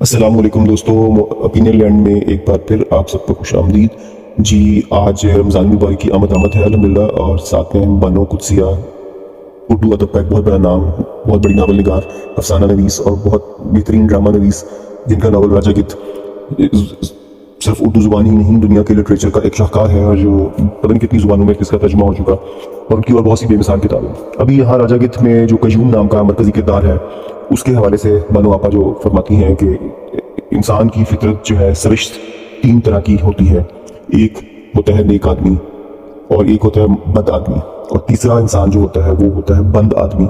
السلام علیکم دوستو، اوپینین لینڈ میں ایک بار پھر آپ سب کو خوش آمدید جی۔ آج رمضان مبارک کی آمد ہے الحمدللہ، اور ساتھ میں بانو قدسیہ، اردو ادب کا ایک بہت بڑا نام، بہت بڑی ناول نگار، افسانہ نویس اور بہت بہترین ڈرامہ نویس، جن کا ناول راجہ گت صرف اردو زبان ہی نہیں دنیا کے لٹریچر کا ایک شاہکار ہے، اور جو پتہ نہیں کتنی زبانوں میں اس کا ترجمہ ہو چکا، اور ان کی اور بہت سی بے مثال کتابیں۔ ابھی یہاں راجہ گت میں جو قیوم نام کا مرکزی کردار ہے، اس کے حوالے سے بانو آپا جو فرماتی ہیں کہ انسان کی فطرت جو ہے سرشت تین طرح کی ہوتی ہے، ایک ہوتا ہے نیک آدمی، اور ایک ہوتا ہے بد آدمی، اور تیسرا انسان جو ہوتا ہے وہ ہوتا ہے بند آدمی۔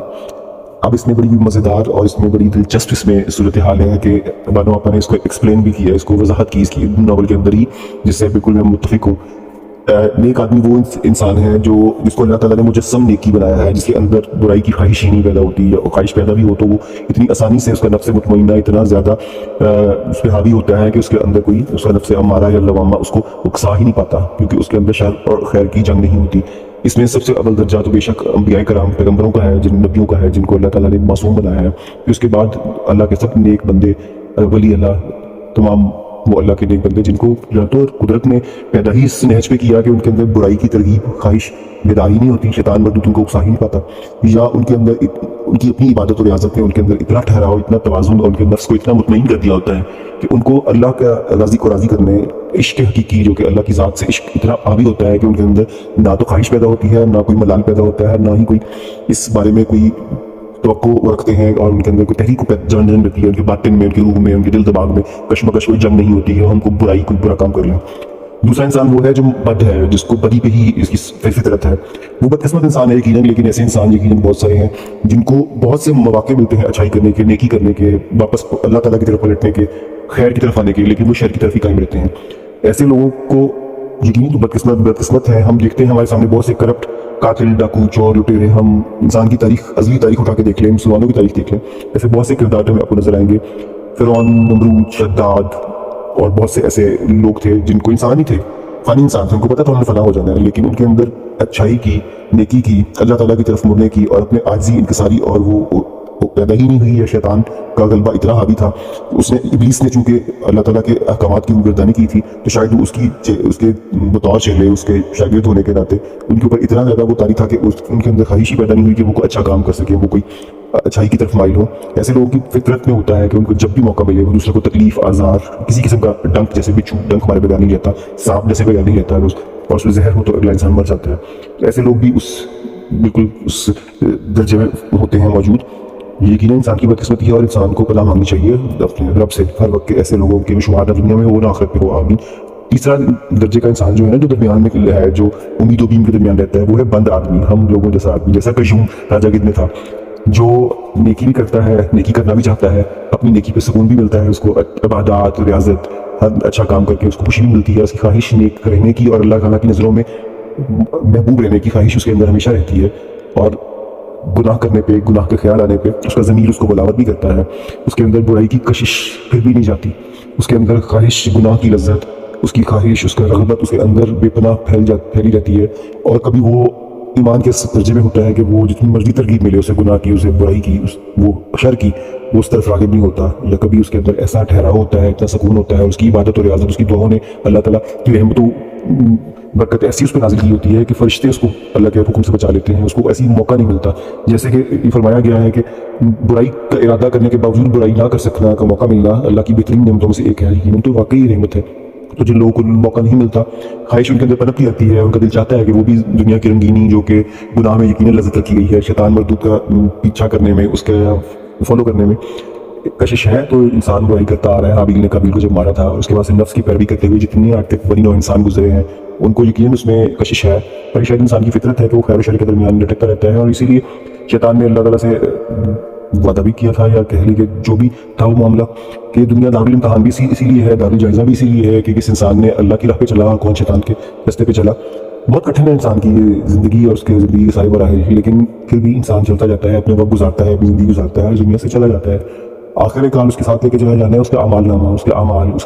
اب اس میں بڑی مزیدار اور اس میں بڑی دلچسپ اس میں صورتحال ہے کہ بانو آپا نے اس کو ایکسپلین بھی کیا، اس کو وضاحت کی اس کی ناول کے اندر ہی، جس سے بالکل میں متفق ہوں۔ نیک آدمی وہ انسان ہے جو جس کو اللہ تعالیٰ نے مجسم نیکی بنایا ہے، جس کے اندر برائی کی خواہش ہی نہیں پیدا ہوتی، یا خواہش پیدا بھی ہو تو وہ اتنی آسانی سے اس کا نفس مطمئنہ اتنا زیادہ اس پہ حاوی ہوتا ہے کہ اس کے اندر کوئی اس کا نفس امارہ یا لوامہ اس کو اکسا ہی نہیں پاتا، کیونکہ اس کے اندر شر اور خیر کی جنگ نہیں ہوتی۔ اس میں سب سے اول درجہ تو بے شک انبیاء کرام پیغمبروں کا ہے، جن نبیوں کا ہے، جن کو اللہ تعالیٰ نے معصوم بنایا ہے۔ پھر اس کے بعد اللہ کے سب نیک بندے، ولی اللہ، تمام وہ اللہ کے نیک بندے جن کو رحمت اور قدرت نے پیدا ہی اس نہج پہ کیا کہ ان کے اندر برائی کی ترغیب خواہش بیداری نہیں ہوتی، شیطان مردود ان کو اکسا ہی نہیں پاتا، یا ان کے اندر ان کی اپنی عبادت و ریاضت نے ان کے اندر اتنا ٹھہراؤ، اتنا توازن اور ان کے نفس کو اتنا مطمئن کر دیا ہوتا ہے کہ ان کو اللہ کا راضی کو راضی کرنے، عشق حقیقی جو کہ اللہ کی ذات سے عشق اتنا حاوی ہوتا ہے کہ ان کے اندر نہ تو خواہش پیدا ہوتی ہے، نہ کوئی ملال پیدا ہوتا ہے، نہ ہی کوئی اس بارے میں کوئی توقع رکھتے ہیں، اور ان کے اندر کوئی تحریک جنگ رہتی ہے، ان کے باطن میں، ان کے روح میں، ان کے دل دماغ میں کشمکش کوئی جنگ نہیں ہوتی ہے ہم کو برائی کوئی برا کام کر لیں۔ دوسرا انسان وہ ہے جو بد ہے، جس کو بدی پہ ہی اس کی فطرت ہے، وہ بدقسمت انسان ہے یقیناً، لیکن ایسے انسان یقیناً بہت سارے ہیں جن کو بہت سے مواقع ملتے ہیں اچھائی کرنے کے، نیکی کرنے کے، واپس اللہ تعالیٰ کی طرف پلٹنے کے، خیر کی طرف آنے کے، لیکن وہ شر کی طرف ہی قائم رہتے ہیں۔ ایسے لوگوں کو یقیناً تو بدقسمت ہے۔ ہم دیکھتے ہیں ہمارے سامنے بہت سے کرپٹ قاتل، ڈاکو، چور، لٹیرے، ہم انسان کی تاریخ، ازلی تاریخ اٹھا کے دیکھ لیں، مسلمانوں کی تاریخ دیکھ لیں، ایسے بہت سے کردار ہمیں آپ کو نظر آئیں گے۔ فرعون، نمرود، شداد اور بہت سے ایسے لوگ تھے جن کو انسان ہی تھے، فانی انسان تھے، ان کو پتہ تھا انہوں نے فنا ہو جانا ہے، لیکن ان کے اندر اچھائی کی، نیکی کی، اللہ تعالیٰ کی طرف مڑنے کی، اور اپنے عاجزی، انکساری، اور وہ پیدا ہی نہیں ہوئی ہے، شیطان کا غلبہ اتنا حاوی تھا، ابلیس نے چونکہ اللہ تعالیٰ کے احکامات کی گردانی کی تھی، تو شاید وہ اس کے بطور چہلے، اس کے شاگرد ہونے کے ناطے ان کے اوپر اتنا زیادہ وہ طاری تھا کہ ان کے اندر خواہش ہی پیدا نہیں ہوئی کہ وہ کوئی اچھا کام کر سکے، وہ کوئی اچھائی کی طرف مائل ہو۔ ایسے لوگوں کی فطرت میں ہوتا ہے کہ ان کو جب بھی موقع ملے وہ دوسرے کو تکلیف، آزار، کسی قسم کا ڈنک، جیسے بچھو ڈنک ہمارے بغیر نہیں لیتا، سانپ جیسے بغیر نہیں لیتا، اور اس میں زہر ہو تو اگلا انسان مر جاتا ہے۔ ایسے لوگ بھی بالکل اس درجے میں ہوتے ہیں موجود۔ یقیناً انسان کی بدقسمتی ہے، اور انسان کو پناہ مانگنی چاہیے اپنے رب سے ہر وقت، ایسے لوگوں کے شمار نہ دنیا میں ہو نہ آخرت میں ہو، آمین۔ تیسرا درجے کا انسان جو ہے نا، جو درمیان میں ہے، جو امید و بیم کے درمیان رہتا ہے، وہ ہے بند آدمی، ہم لوگوں جیسا آدمی، جیسا قیوم راجہ گت میں تھا، جو نیکی بھی کرتا ہے، نیکی کرنا بھی چاہتا ہے، اپنی نیکی پہ سکون بھی ملتا ہے، اس کو عبادات، ریاضت، ہر اچھا کام کر کے اس کو خوشی بھی ملتی ہے، اس کی خواہش نیک رہنے کی اور اللہ تعالیٰ کی نظروں میں محبوب رہنے کی خواہش اس کے اندر ہمیشہ رہتی ہے، اور گناہ کرنے پہ، گناہ کے خیال آنے پہ اس کا ضمیر اس کو بلاوت بھی کرتا ہے، اس کے اندر برائی کی کشش پھر بھی نہیں جاتی، اس کے اندر خواہش، گناہ کی لذت، اس کی خواہش، اس کا رغبت اس کے اندر بے پناہ پھیلی رہتی ہے، اور کبھی وہ ایمان کے درجے میں ہوتا ہے کہ وہ جتنی مرضی ترغیب ملے اسے گناہ کی، اسے برائی کی، وہ شر کی، وہ اس طرف راغب نہیں ہوتا، یا کبھی اس کے اندر ایسا ٹھہراؤ ہوتا ہے، اتنا سکون ہوتا ہے، اس کی عبادت و ریاضت، اس کی دعاؤں نے اللہ تعالیٰ کی رحمت و برکت ایسی اس پہ نازل کی ہوتی ہے کہ فرشتے اس کو اللہ کے حکم سے بچا لیتے ہیں، اس کو ایسی موقع نہیں ملتا، جیسے کہ یہ فرمایا گیا ہے کہ برائی کا ارادہ کرنے کے باوجود برائی نہ کر سکنا کا موقع ملنا اللہ کی بہترین نعمتوں میں سے ایک ہے، یہ تو واقعی رحمت ہے۔ تو جن لوگوں کو موقع نہیں ملتا، خواہش ان کے اندر پنپتی رہتی ہے، ان کا دل چاہتا ہے کہ وہ بھی دنیا کی رنگینی جو کہ گناہ میں یقیناً لذت رکھی گئی ہے، شیطان مردود کا پیچھا کرنے میں، اس کا فالو کرنے میں کشش ہے، تو انسان برائی کرتا آ رہا ہے۔ حابیل نے قابیل کو جب مارا تھا، اور اس کے بعد سے نفس کی پیروی کرتے ہوئے جتنے آج تک بنی نوع انسان گزرے ہیں، ان کو یقیناً اس میں کشش ہے، اور شاید انسان کی فطرت ہے کہ وہ خیر و شر کے درمیان لٹکتا رہتا ہے، اور اسی لیے شیطان نے اللہ تعالیٰ سے وعدہ بھی کیا تھا، یا کہہ لی کہ جو بھی تھا وہ معاملہ، کہ دنیا دارالامتحان بھی اسی لیے ہے، دارالجائزہ بھی اسی لیے ہے کہ کس انسان نے اللہ کی راہ پہ چلا، کون شیطان کے راستے پہ چلا۔ بہت کٹھن ہے انسان کی زندگی اور اس کے زندگی کے سارے مراحل، لیکن پھر بھی انسان چلتا جاتا ہے، اپنے وقت گزارتا ہے، اپنی زندگی گزارتا ہے، اور دنیا سے چلا جاتا ہے۔ آخر کار اس کے ساتھ لے کے چلا جانا ہے اس کا اعمال نامہ، اس کے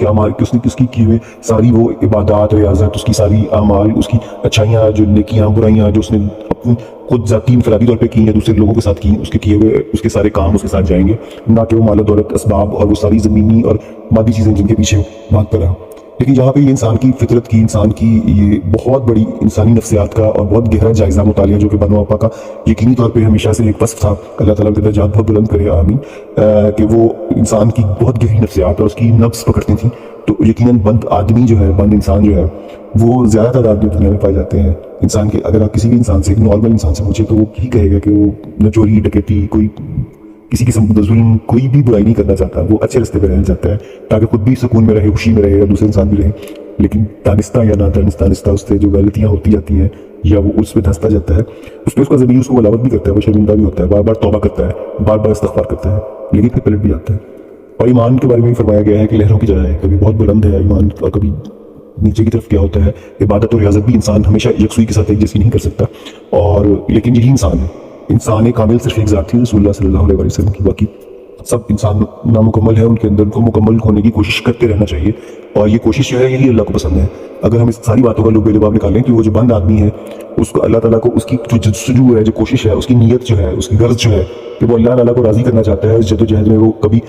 اعمال کہ اس نے کس کی کی ہوئے ساری وہ عبادات، ریاضت، اس کی ساری اعمال، اس کی اچھائیاں، جو نیکیاں، برائیاں جو اس نے اپنی خود ذاتی انفرادی طور پہ کی یا دوسرے لوگوں کے ساتھ کی، اس کے کیے ہوئے اس کے سارے کام اس کے ساتھ جائیں گے، نہ کہ وہ مال و دولت، اسباب اور وہ ساری زمینی اور مادی چیزیں جن کے پیچھے بھاگتا رہا۔ لیکن یہاں پہ یہ انسان کی فطرت کی، انسان کی یہ بہت بڑی انسانی نفسیات کا اور بہت گہرا جائزہ مطالعہ جو کہ بنو آپا کا یقینی طور پہ ہمیشہ سے ایک وصف تھا، اللہ تعالیٰ کے درجات بہت بلند کرے آمین، کہ وہ انسان کی بہت گہری نفسیات اور اس کی نبض پکڑتی تھیں۔ تو یقیناً بند آدمی جو ہے، بند انسان جو ہے، وہ زیادہ تعداد میں دنیا میں پائے جاتے ہیں۔ انسان کے اگر آپ کسی بھی انسان سے، نارمل انسان سے پوچھیں تو وہ یہی کہے گا کہ وہ نہ چوری ڈکیتی، کوئی کسی قسم کا ظلم، کوئی بھی برائی نہیں کرنا چاہتا، وہ اچھے راستے پہ رہنا چاہتا ہے تاکہ خود بھی سکون میں رہے، خوشی میں رہے اور دوسرے انسان بھی رہے۔ لیکن دانستہ یا نہ دانستہ اس سے جو غلطیاں ہوتی جاتی ہیں یا وہ اس پہ دھنستا جاتا ہے، اس پہ اس کا ضمیر اس کو غلاوت بھی کرتا ہے، وہ شرمندہ بھی ہوتا ہے، بار بار توبہ کرتا ہے، بار بار استغفار کرتا ہے، لیکن پھر پلٹ بھی آتا ہے۔ اور ایمان کے بارے میں بھی فرمایا گیا ہے کہ لہروں کی طرح ہے، کبھی بہت بلند ہے ایمان اور کبھی نیچے کی طرف کیا ہوتا ہے۔ عبادت اور ریاضت بھی انسان ہمیشہ یکسوئی کے ساتھ ایک جیسی نہیں کر سکتا، اور لیکن یہی انسان ہے۔ انسان کامل صرف ایک ذات تھی، رسول اللہ صلی اللہ علیہ وسلم کی، باقی سب انسان نامکمل ہے، ان کے اندر ان کو مکمل ہونے کی کوشش کرتے رہنا چاہیے، اور یہ کوشش جو ہے یہی اللہ کو پسند ہے۔ اگر ہم اس ساری باتوں کا لب لباب نکالیں کہ وہ جو بند آدمی ہے اس کو اللہ تعالیٰ کو اس کی جو جستجو ہے، جو کوشش ہے، اس کی نیت جو ہے، اس کی غرض جو ہے کہ وہ اللہ تعالیٰ کو راضی کرنا چاہتا ہے، اس جد و جہد میں وہ کبھی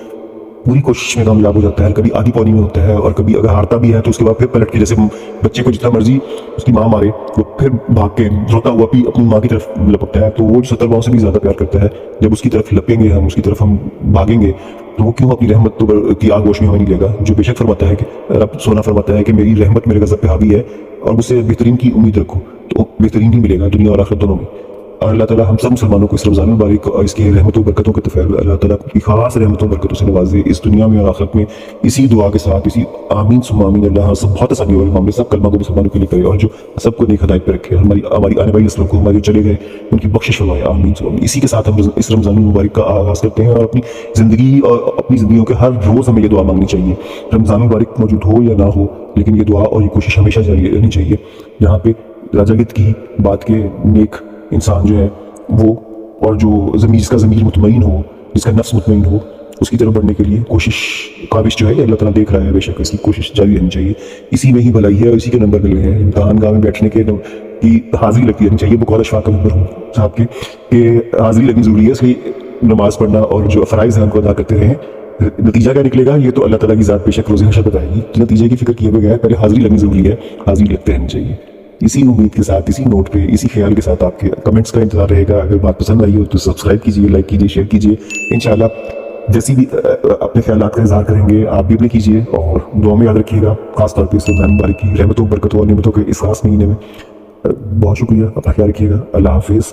پوری کوشش میں کامیاب ہو جاتا ہے، کبھی آدھی پونی میں ہوتا ہے، اور کبھی اگر ہارتا بھی ہے تو اس کے بعد پھر پلٹ کے، جیسے بچے کو جتنا مرضی اس کی ماں مارے وہ پھر بھاگ کے روتا ہوا بھی اپنی ماں کی طرف لپکتا ہے، تو وہ 70 ماؤں سے بھی زیادہ پیار کرتا ہے۔ جب اس کی طرف لپیں گے ہم، اس کی طرف ہم بھاگیں گے، تو وہ کیوں اپنی رحمت کی آغوش میں ہمیں نہیں لے گا؟ جو بے شک فرماتا ہے کہ رب سونا فرماتا ہے کہ میری رحمت میرے غضب پہ حاوی ہے، اور مجھ سے بہترین کی امید رکھو، تو بہترین ہی ملے گا دنیا اور آخرت دونوں میں۔ اور اللہ تعالیٰ ہم سب مسلمانوں کو اس رمضان المبارک اور اس کی رحمتوں برکتوں کے طفیل اللہ تعالیٰ کی خاص رحمتوں برکتوں سے نوازے، اس دنیا میں اور آخرت میں، اسی دعا کے ساتھ، اسی آمین ثم آمین۔ اللہ سب بہت آسانی ہو ہم سب کلمہ کو مسلمانوں کے لیے کرے، اور جو سب کو نیک ہدایت پہ رکھے، ہماری آنے والی نسلوں کو، ہمارے چلے گئے ان کی بخشش فرمائے، آمین ثم آمین۔ اسی کے ساتھ ہم اس رمضان المبارک کا آغاز کرتے ہیں، اور اپنی زندگی اور اپنی زندگیوں کے ہر روز ہمیں یہ دعا مانگنی چاہیے، رمضان المبارک موجود ہو یا نہ ہو، لیکن یہ دعا اور یہ کوشش ہمیشہ جاری رہنی چاہیے۔ یہاں پہ راجا گت کی بات کے نیک انسان جو ہے وہ، اور جو جس کا ضمیر مطمئن ہو، جس کا نفس مطمئن ہو، اس کی طرف بڑھنے کے لیے کاوش جو ہے اللہ تعالیٰ دیکھ رہا ہے، بے شک اس کی کوشش جاری رہنی چاہیے۔ اسی میں ہی بھلائی ہے اور اسی کے نمبر مل رہے ہیں۔ امتحان گاہ میں بیٹھنے کی حاضری لگتی رہنی چاہیے، بقول اشفاق کا نمبر ہوں صاحب کے کہ حاضری لگنی ضروری ہے، اس لیے نماز پڑھنا اور جو فرائض ہیں ان کو ادا کرتے رہیں۔ نتیجہ کیا نکلے گا یہ تو اللہ تعالیٰ کی ذات بے شک روز حشر بتائے گی، نتیجے کی فکر کیے بغیر پہلے حاضری لگنی ضروری ہے، حاضری لگتے رہنی چاہیے۔ اسی امید کے ساتھ، اسی نوٹ پہ، اسی خیال کے ساتھ آپ کے کمنٹس کا انتظار رہے گا۔ اگر بات پسند آئی ہو تو سبسکرائب کیجیے، لائک کیجیے، شیئر کیجیے۔ انشاءاللہ جیسی بھی اپنے خیالات کا اظہار کریں گے آپ بھی اپنے کیجیے، اور دعا میں یاد رکھیے گا، خاص طور پہ اس رمضان مبارک کی رحمتوں برکتوں اور نعمتوں کے اس خاص مہینے میں۔ بہت شکریہ، اپنا خیال رکھیے گا، اللہ حافظ۔